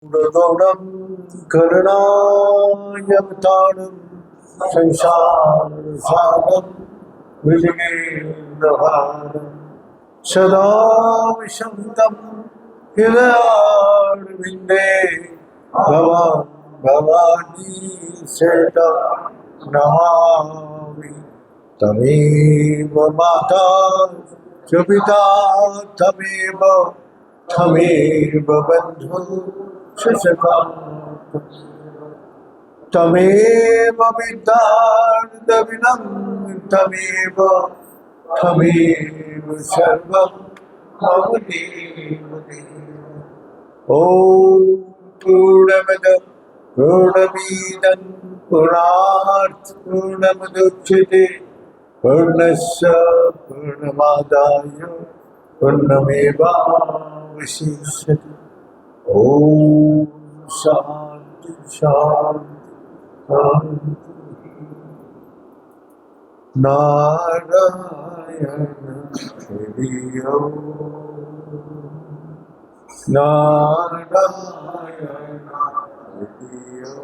गुणगौणं करुणायवतारं संसारसारं भुजगेन्द्रहारं सदा विशन्तं हृदयारविन्दे भवान् भवानी सेता नमामि तमेव माता च पिता तमेव बन्धु सखा तमेव विद्यार्दविनं तमेव सर्वं मम देव ॐ पूर्णमद पूर्णमिदं पूर्णमुदच्यते पूर्णस्य पूर्णमादाय पूर्णमेवावशिष्यते ॐ शान्ति शान्ति शान्ति नारायण हरिओ नारायण हरिओ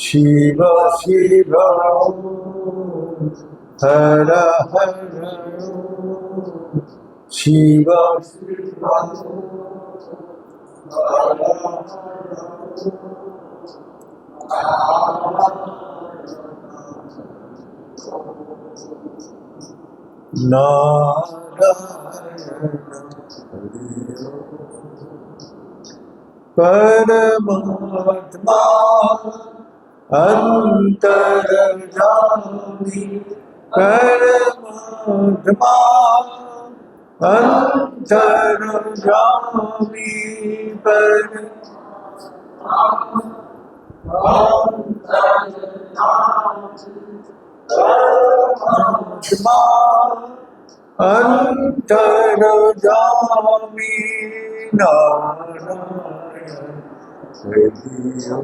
शिव शिव हर हर शिव शिव परमात्मा अंतर्यामी परमात्मा अंतर्यामी परमात्मा अंतर्यामी नारायण हरिओ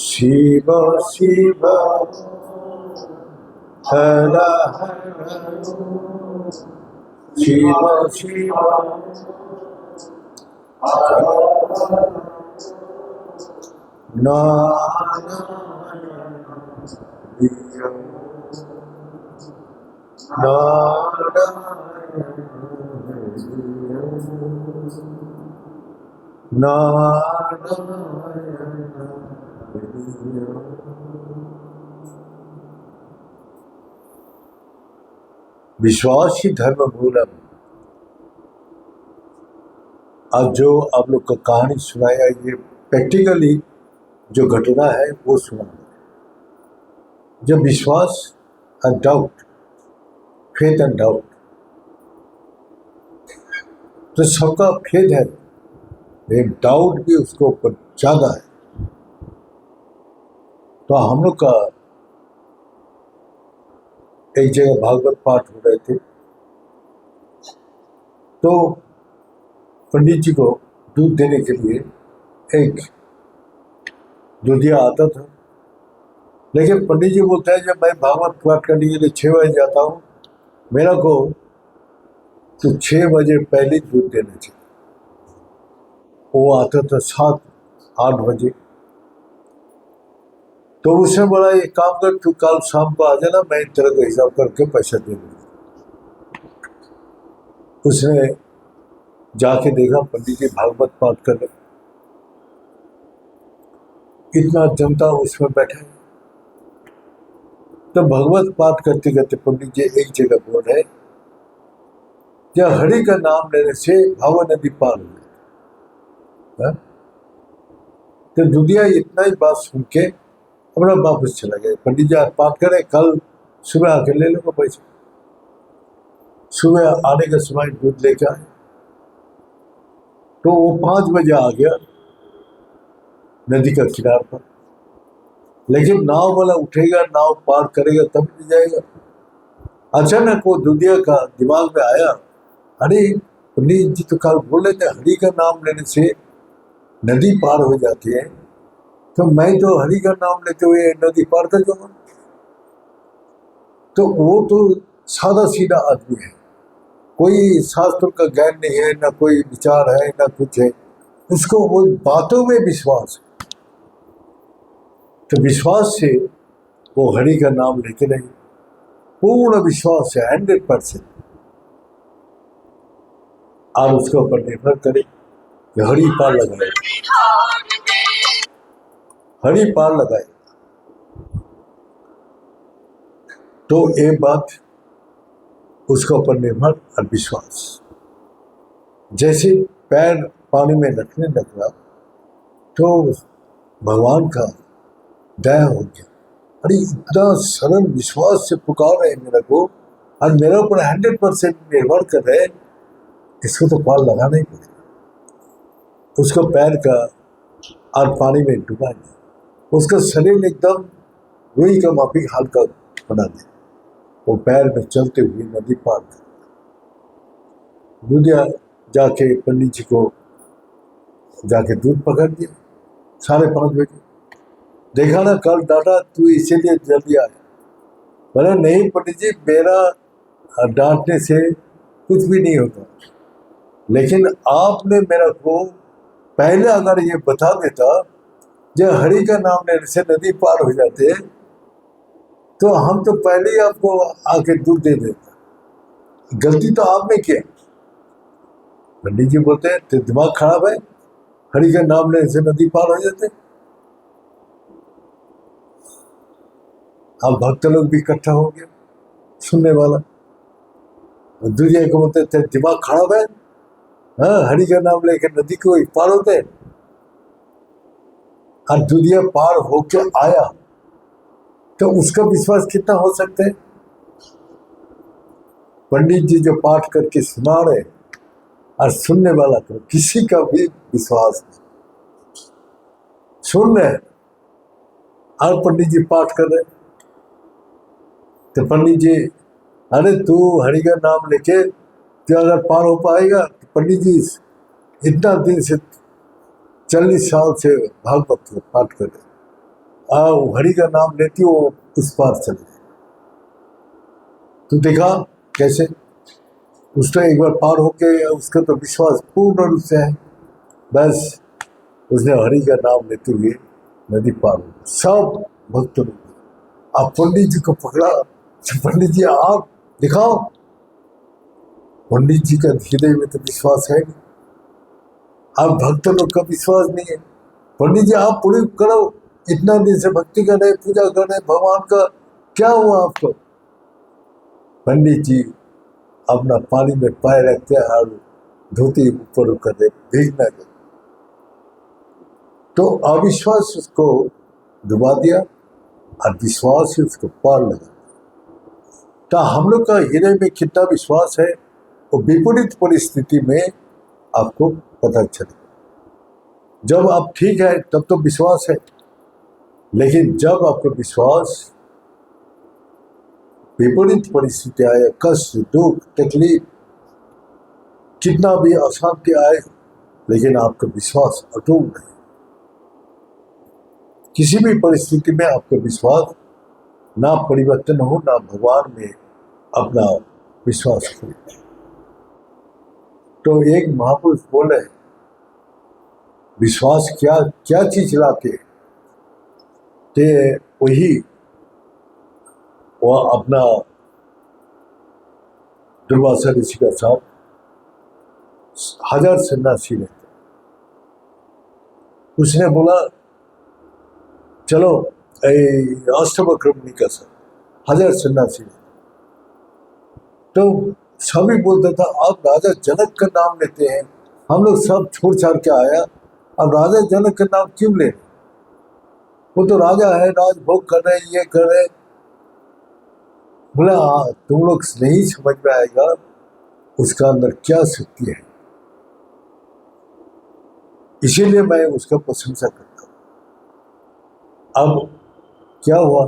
शिव शिव हर हर शिव शिव नारायण हरिओ विश्वास ही धर्म मूलम। आज जो आप लोग को कहानी सुनाया ये प्रैक्टिकली जो घटना है वो सुना। जब विश्वास and doubt, faith and doubt, तो सबका फेथ है लेकिन डाउट भी उसके ऊपर ज्यादा है। तो हम लोग का एक जगह भागवत पाठ हो रहे थे तो पंडित जी को दूध देने के लिए एक दूधिया आता था, लेकिन पंडित जी बोलता है जब मैं भागवत पाठ करने के लिए 6 बजे जाता हूँ, मेरा को तो 6 बजे पहले दूध देना चाहिए। वो आता था 7-8 बजे। तो उसने बोला एक काम कर, तू कल शाम को आ जाना, मैं तेरे को हिसाब करके पैसा दे दूंगा। उसने जाके देखा पंडित जी भागवत पाठ कर रहे, इतना जनता उसमें बैठा है। तो भगवत पाठ करते करते पंडित जी एक जगह बोल रहे, जब हरि का नाम लेने से भाव नदी पार हो गई। तो दुनिया इतना ही बात सुन के अपना वापस चला गया। पंडित जी आज पाठ करे, कल सुबह आके ले लो पैसा। सुबह आने का समय दूध लेके आए तो वो 5 बजे आ गया नदी का किनार पर, लेकिन नाव वाला उठेगा, नाव पार करेगा तब ले जाएगा। अचानक वो दुनिया का दिमाग में आया, अरे पंडित जी तो कल बोल रहे थे हरि का नाम लेने से नदी पार हो जाती है, तो मैं तो हरि का नाम लेते हुए नदी पार कर जाऊंगा। तो वो तो सादा सीधा आदमी है, कोई शास्त्र का ज्ञान नहीं है, ना कोई विचार है, ना कुछ है, उसको वो बातों में विश्वास है। तो विश्वास से वो हरि का नाम लेते रहे, पूर्ण विश्वास है 100%। आप उसके ऊपर निर्भर करें कि हरि पार लगाए, हरि पार लगाए। तो एक बात उसके ऊपर निर्भर और विश्वास। जैसे पैर पानी में रखने लगा तो भगवान का दया हो गया, अरे इतना सरल विश्वास से पुकार रहे मेरे को और मेरे ऊपर 100% निर्भर कर रहे, इसको तो पार लगाना ही पड़ेगा। उसको पैर का और पानी में डुबा दिया, उसका शरीर एकदम रुई का माफिक हल्का बना दिया, वो पैर में चलते हुए नदी पार कर। दूधिया जाके पंडित जी को जाके दूध पकड़ दिया 5:30 बजे। देखा ना कल डांटा तू इसीलिए जल्दी आया। बोला नहीं पंडित जी, मेरा डांटने से कुछ भी नहीं होता, लेकिन आपने मेरे को पहले अगर ये बता देता जब हरि का नाम लेने से नदी पार हो जाते तो हम तो पहले ही आपको आके दूध दे देता। गलती तो आपने किया। पंडित जी बोलते हैं तो दिमाग खराब है, हरि का नाम लेने से नदी पार हो जाते। अब भक्त लोग भी इकट्ठा हो गया सुनने वाला। दुनिया को बोलते थे दिमाग खराब है, हाँ हरि का नाम लेकर नदी को पार होते। और दुनिया पार होके आया तो उसका विश्वास कितना हो सकता है। पंडित जी जो पाठ करके सुना रहे और सुनने वाला तो किसी का भी विश्वास नहीं। सुन रहे और पंडित जी पाठ कर रहे तो पंडित जी, अरे तू हरि का नाम लेके तो अगर पार हो पाएगा तो पंडित जी इतना दिन से 40 साल से भागवत पाठ कर रहे, हरि का नाम लेती वो उस पार चले गए। तो देखा कैसे उसने एक बार पार होके उसका तो विश्वास पूर्ण रूप से है, बस उसने हरि का नाम लेते हुए नदी पार हो। सब भक्त लोग आप पंडित जी को पकड़ा, पंडित जी आप दिखाओ। पंडित जी का हृदय में तो विश्वास है नहीं, अब भक्त लोग का विश्वास नहीं है। पंडित जी आप पूरी करो, इतना दिन से भक्ति कर रहे, पूजा कर रहे, भगवान का क्या हुआ आपको। पंडित जी अपना पानी में पैर रखते और धोती ऊपर कर दे, भीगना दे। तो अविश्वास उसको डुबा दिया और विश्वास ही उसको पार लगा। तो हम लोग का हृदय में कितना विश्वास है वो विपरीत परिस्थिति में आपको पता चलेगा। जब आप ठीक है तब तो विश्वास है, लेकिन जब आपका विश्वास विपरीत परिस्थिति आए, कष्ट, दुख, तकलीफ, कितना भी अशांति आए, लेकिन आपका विश्वास अटूट है। किसी भी परिस्थिति में आपका विश्वास ना परिवर्तन हो, ना भगवान में अपना विश्वास करें। तो एक महापुरुष बोले विश्वास क्या क्या चीज लाके, ते वही वह अपना दुर्वासा ऋषि का साथ 1000 सन्यासी रहते। उसने बोला चलो अष्टवक्र का साथ 1000 सन्यासी। तो सभी बोलता था आप राजा जनक का नाम लेते हैं, हम लोग सब छोड़ छाड़ के आया, अब राजा जनक का नाम क्यों ले, वो तो राजा है, राजभोग कर रहे, ये कर रहे। बोला तुम लोग नहीं समझ में आएगा उसका अंदर क्या शक्ति है, इसीलिए मैं उसका प्रशंसा करता हूं। अब क्या हुआ,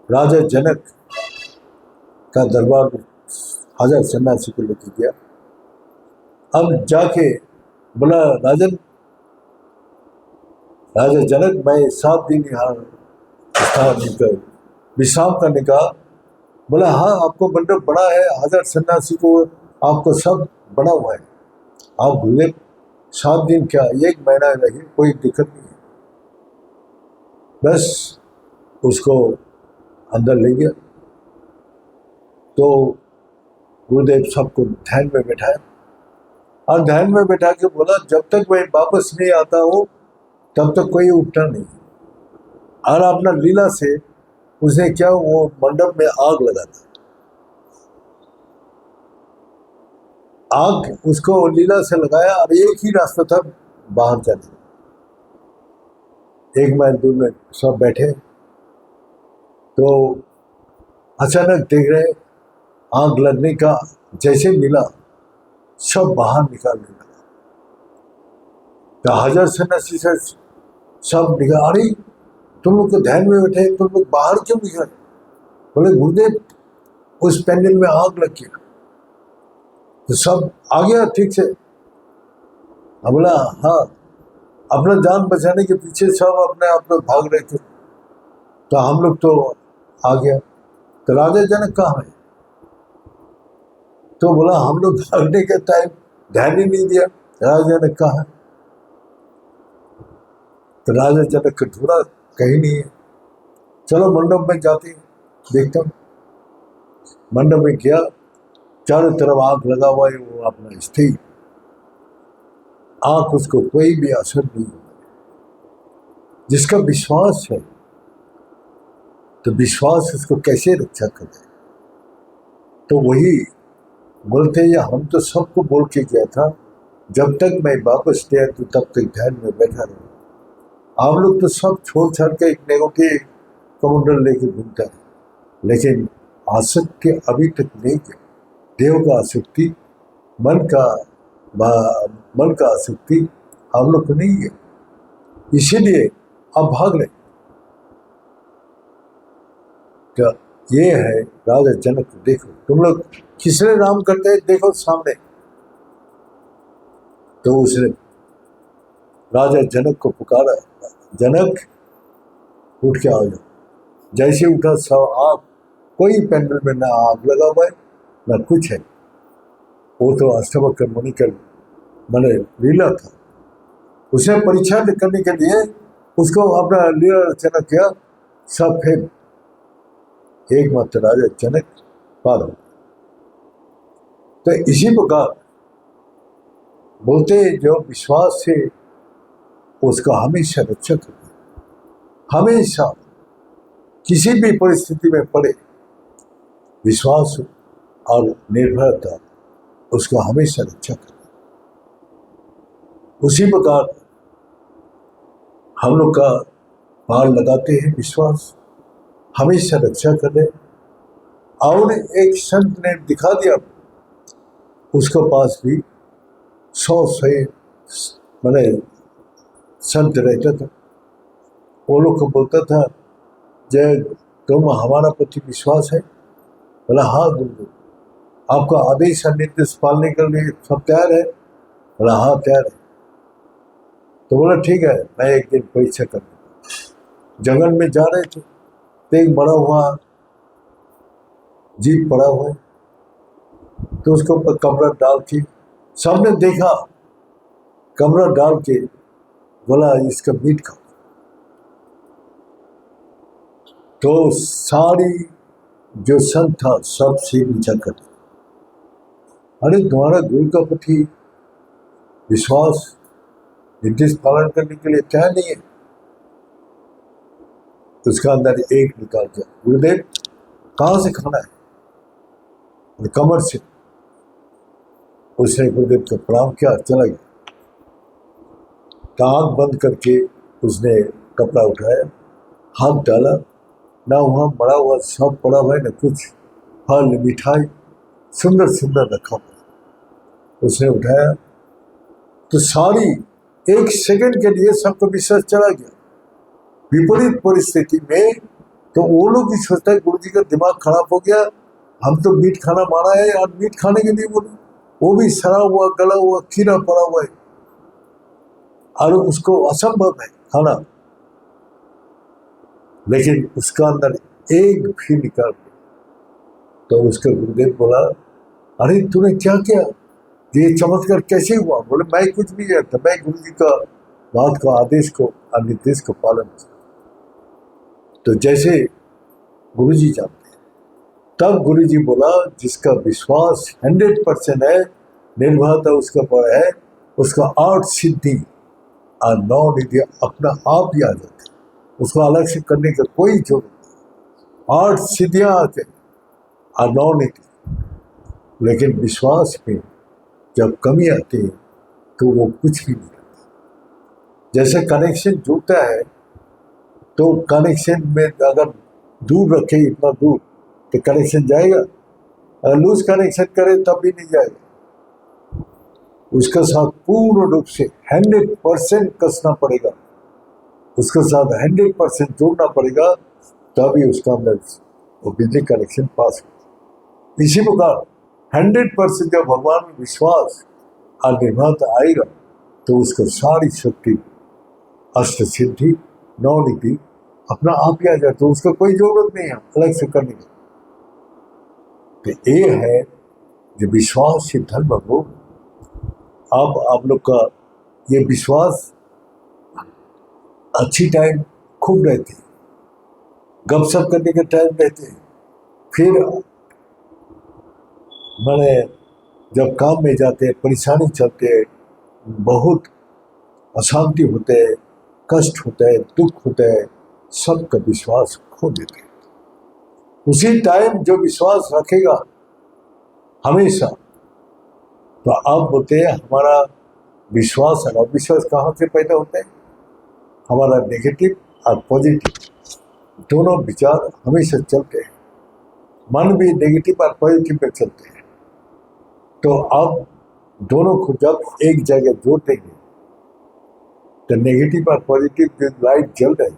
राजा जनक का दरबार में 1000 सन्यासी को लेके गया। अब जाके बोला राजा जनक मैं 7 दिन यहाँ स्थान विश्राम करने का। बोला हाँ आपको मंडप बड़ा है, 1000 सन्यासी को आपको सब बना हुआ है, आप गुरुदेव 7 दिन क्या 1 महीना रहिए, कोई दिक्कत नहीं है। बस उसको अंदर ले गया तो गुरुदेव सबको ध्यान में बैठाया और ध्यान में बैठा के बोला जब तक मैं वापस नहीं आता हूँ तब तक कोई उठना नहीं। और अपना लीला से उसने क्या, वो मंडप में आग लगा दी। आग उसको लीला से लगाया और एक ही रास्ता था बाहर जाने, 1 माइल दूर में सब बैठे तो अचानक देख रहे आग लगने का जैसे मिला सब बाहर निकालने लगा। तो 1000 सन्यासी से सब निकल, अरे तुम लोग तो ध्यान में बैठे, तुम लोग बाहर क्यों निकले? बोले गुरुदेव उस पैंडल में आग लग गया। तो सब आ गया ठीक से। बोला हाँ, अपना जान बचाने के पीछे सब अपने आप में भाग रहे थे, तो हम लोग तो आ गया। तो राजा जनक कहाँ है? तो बोला हम लोग भागने के टाइम ध्यान ही नहीं दिया, राजा जनक कहाँ है? तो राजा जनक का ढूंढा, कहीं नहीं है। चलो मंडप में जाते देखता हूँ। मंडप में गया, चारों तरफ आग लगा हुआ है, वो अपना स्थिर आंख, उसको कोई भी असर नहीं हुआ। जिसका विश्वास है तो विश्वास उसको कैसे रक्षा करे? तो वही बोलते हैं, हम तो सबको बोल के गया था जब तक मैं वापस गया तो तब तक ध्यान में बैठा रहा। आप लोग तो सब छोड़ छाड़ के एक नेगेटिव कमांडर लेके घूमता है, लेकिन आसक्ति अभी तक नहीं है। देव का आसक्ति, मन का आसक्ति हम लोग को नहीं है, इसीलिए आप भाग रहे। क्या ये है राजा जनक? देखो तुम लोग किसने नाम करते हैं, देखो सामने। तो उसने राजा जनक को पुकारा, जनक उठ के आ जाओ। जैसे उठा सब आग, कोई पैंडल में ना आग लगा हुआ है ना कुछ है। वो तो अष्टवक्र मुनि का मैंने लीला था। उसने परीक्षा करने के लिए उसको अपना लीला रचना किया, सब फिर एकमात्र राजा जनक पार हो। तो इसी प्रकार बोलते जो विश्वास से उसका हमेशा रक्षा करना, हमेशा किसी भी परिस्थिति में पड़े विश्वास और निर्भरता उसको हमेशा रक्षा करना। उसी प्रकार हम लोग का पार लगाते हैं विश्वास, हमेशा रक्षा करें। और एक संत ने दिखा दिया, उसके पास भी 100 मैंने संत रहता था। वो लोग को बोलता था, जय तुम हमारा प्रति विश्वास है? बोला हाँ गुरुदेव, आपका आदेश और निर्देश पालने के लिए सब तैयार है? बोला हाँ तैयार है। तो बोला ठीक है, मैं एक दिन परीक्षा कर। जंगल में जा रहे थे तो एक बड़ा हुआ जीप पड़ा हुआ है, तो उसके ऊपर कमरा डाल के सबने देखा, कमरा डाल के बोला इसका मीट खाओ। तो सारी जो संत था सब से नीचा कर दिया। अरे तुम्हारा गुरु का प्रति विश्वास निर्देश पालन करने के लिए तैयार नहीं है। उसका अंदर एक निकाल दिया, गुरुदेव कहाँ से खाना है? कमर से। उसने गुरुदेव को प्रणाम किया, चला गया। आँख बंद करके उसने कपड़ा उठाया, हाथ डाला, ना वहाँ बड़ा हुआ सब पड़ा हुआ है, ना कुछ फल मिठाई सुंदर सुंदर रखा हुआ। उसने उठाया तो सारी 1 सेकंड के लिए सबको विश्वास चला गया। विपरीत परिस्थिति में तो वो लोग भी सोचता है गुरु जी का दिमाग खराब हो गया, हम तो मीट खाना माना है और मीट खाने के लिए बोले, वो भी सड़ा हुआ गला हुआ खीरा पड़ा हुआ है और उसको असंभव है खाना। लेकिन उसका अंदर एक भी निकाल दिया। तो उसका गुरुदेव बोला, अरे तूने क्या किया, ये चमत्कार कैसे हुआ? बोले मैं कुछ नहीं जानता, मैं गुरु जी का बात को, आदेश को और निर्देश को पालन किया। तो जैसे गुरु जी जानते हैं, तब गुरु जी बोला जिसका विश्वास 100% है, निर्भरता उसका पर है, उसका 8 सिद्धि और 9 निधि अपना आप ही आ जाते, उसको अलग से करने का कोई जरूरत नहीं। 8 सिद्धियां आते और 9 निधि। लेकिन विश्वास में जब कमी आती है तो वो कुछ भी नहीं करता। जैसे कनेक्शन जुड़ता है तो कनेक्शन में अगर दूर रखे, इतना दूर, तो कनेक्शन जाएगा। अगर लूज कनेक्शन करे तब भी नहीं जाएगा। उसके साथ पूर्ण रूप से 100% कसना पड़ेगा, उसके साथ 100% जोड़ना पड़ेगा, तभी उसका अंदर वो बिजली कनेक्शन पास हो। इसी प्रकार 100% जब भगवान में विश्वास और निर्भरता आएगा तो उसको सारी शक्ति, अष्ट सिद्धि, 9 निधि अपना आप ही आ जाए, तो उसका कोई जरूरत नहीं है अलग से करने की। तो ये है जो विश्वास ही धर्म हो। अब आप लोग का ये विश्वास अच्छी टाइम खूब रहती है, गपशप करने के टाइम रहते हैं, फिर मैंने जब काम में जाते हैं, परेशानी चलते हैं, बहुत अशांति होते है, कष्ट होता है, दुख होता है, सबका विश्वास खो देते हैं। उसी टाइम जो विश्वास रखेगा हमेशा, तो आप बोलते हैं हमारा विश्वास और अविश्वास कहाँ से पैदा होता है? हमारा नेगेटिव और पॉजिटिव दोनों विचार हमेशा चलते हैं, मन भी नेगेटिव और पॉजिटिव में चलते हैं। तो आप दोनों को जब एक जगह जोड़ देंगे तो नेगेटिव और पॉजिटिव जो लाइट जल रही,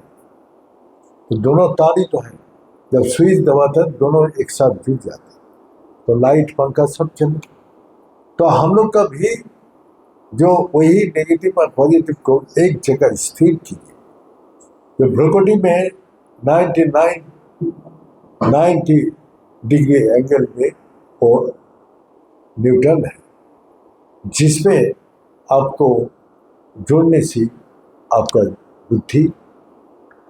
तो दोनों तार ही तो है, जब स्विच दबाते हैं दोनों एक साथ जुड़ जाते हैं, तो लाइट पंखा सब चलते। तो हम लोग का भी जो वही नेगेटिव और पॉजिटिव को एक जगह स्थिर कीजिए। जो भ्रुकुटी में 90 डिग्री एंगल में और न्यूट्रल है, जिसमें आपको जोड़ने से आपका बुद्धि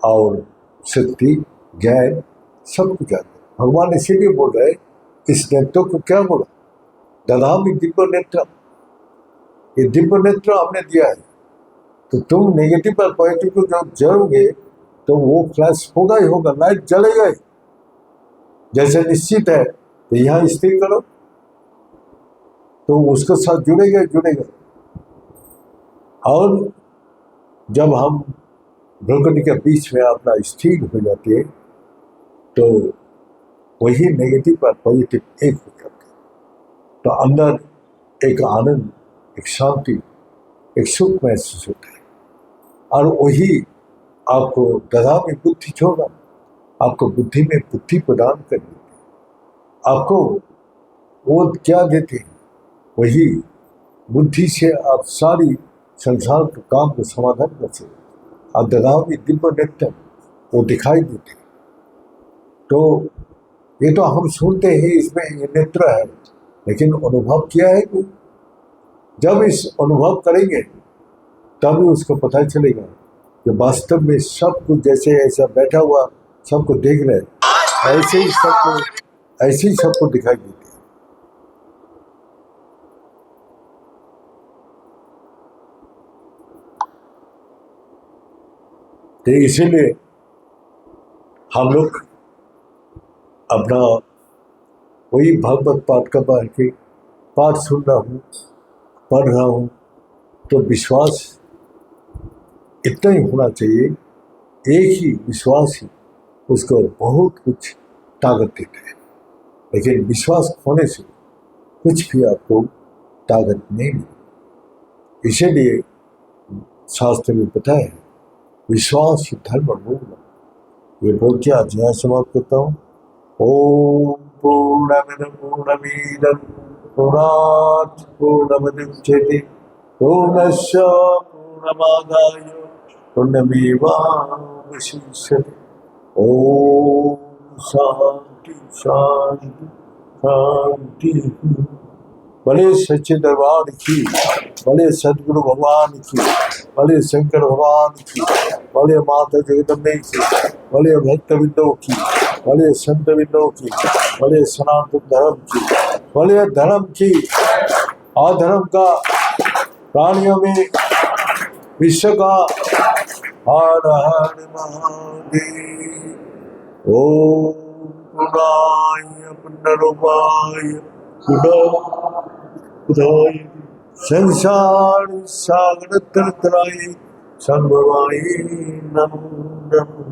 और शक्ति, ज्ञान सब कुछ आता है। भगवान इसीलिए बोल रहे इस नेत्रों को क्या बोला, दधामि दिव्य नेत्र, ये दिव्य नेत्र हमने दिया है। तो तुम नेगेटिव और पॉजिटिव को जब जोड़ोगे तो वो फ्लैश होगा ही होगा, लाइट जलेगा ही। जैसे निश्चित है तो यहाँ स्थिर करो तो उसके साथ जुड़ेगा जुड़ेगा। और जब हम भ्रुकुटी के बीच में अपना स्थिर हो जाते हैं तो वही नेगेटिव और पॉजिटिव एक हो जाते हैं, तो अंदर एक आनंद, एक शांति, एक सुख महसूस होता है। और वही आपको गधा में बुद्धि छोड़ा, आपको बुद्धि में बुद्धि प्रदान कर देते, आपको वो क्या देते हैं, वही बुद्धि से आप सारी संसार के काम को समाधान कर सकते। अब ददाव में दिव्य नेत्र वो दिखाई देते। तो ये तो हम सुनते हैं इसमें ये नेत्र है, लेकिन अनुभव किया है कोई? जब इस अनुभव करेंगे तभी उसको पता चलेगा कि वास्तव में सब कुछ जैसे ऐसा बैठा हुआ सबको देख रहे हैं, ऐसे ही सबको दिखाई देते हैं। तो इसीलिए हम लोग अपना वही भागवत पाठ का पाठ सुन रहा हूँ, पढ़ रहा हूँ, तो विश्वास इतना ही होना चाहिए। एक ही विश्वास ही उसको बहुत कुछ ताकत देता है, लेकिन विश्वास खोने से कुछ भी आपको ताकत नहीं मिली। इसीलिए शास्त्र में बताया है विश्वास ही धर्म मूल। ये बोल के आज यहाँ समाप्त करता हूँ। ओम पूर्णमिदं पूर्णमीदं पूर्णात् पूर्णमुदच्यते पूर्णस्य पूर्णमादाय पूर्णमेवावशिष्यते। ओम शांति शांति शांति। भले सच्चे दरबार की, भले सदगुरु भगवान की, भले शंकर भगवान की, भले माता जगदम्बे की, भले भक्त बिंदों की, भले संत बिंदों की, भले सनातन धर्म की, भले धर्म की, अधर्म का, प्राणियों में विश्व का। हर हर महादेव। ओम पुनाय पुनरुपाय खुदाय संसार सागर तरतराय संभवाय नमो नमो।